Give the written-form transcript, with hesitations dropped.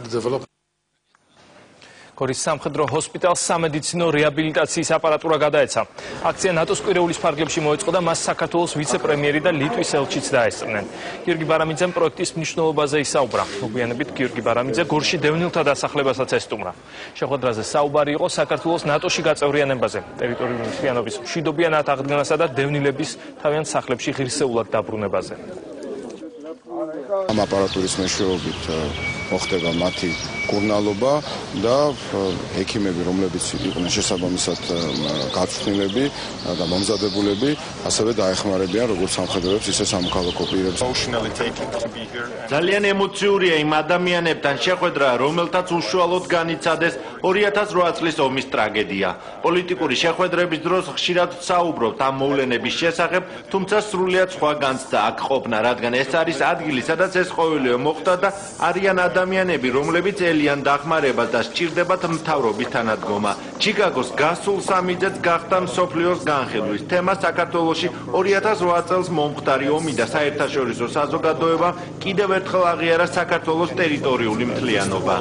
develop. გორის სამხედრო ჰოსპიტალს სამედიცინო რეაბილიტაციის აპარატურა გადაეცა. აქცია ნატოს კვირეულის ფარგლებში მოეწყო და მას საქართველოს ვიცე-პრემიერი და ლიტვის ელჩიც დაესწრნენ. გიორგი ბარამიძემ პროექტის მნიშვნელობაზე ისაუბრა. მოგვიანებით გიორგი ბარამიძე გორში დევნილთა დასახლებასაც ესტუმრა. შეხვედრაზე საუბარი იყო საქართველოს ნატოში გაწევრიანებაზე, ტერიტორიული მთლიანობის მშვიდობიანად აღდგენასა და დევნილების თავიანთ სახლებში ღირსეულად დაბრუნებაზე. ამ აპარატურის მეშვეობით მოხდება მათი კურნალობა და ექიმები, რომლებიც იყვნენ შესაბამისად გაწვრთნილები და მომზადებულები, ასევე დაეხმარებიან როგორც სამხედროებს, ისე სამოქალაქო პირებს. ძალიან ემოციურია იმ ადამიანებთან შეხვედრა, რომელთაც უშუალოდ განიცადეს 2008 წლის ომის ტრაგედია. პოლიტიკური შეხვედრების დროს ხშირად საუბრობთ ამ მოვლენების შესახებ, თუმცა სრულიად სხვა განცდა აქ ყოფნა, რადგან ეს არის ადგილი, სადაც ეს ყოველივე მოხდა და არიან ადამიანები, რომლებიც ელიან დახმარებას და სჭირდებათ მთავრობის თანადგომა. ჩიკაგოს გასულ 3 წელს გახდა მსოფლიოს განხილვის თემა საქართველოში 2008 წელს მომხდარი ომი და საერთაშორისო საზოგადოება კიდევ ერთხელ აღიარა საქართველოს ტერიტორიული მთლიანობა.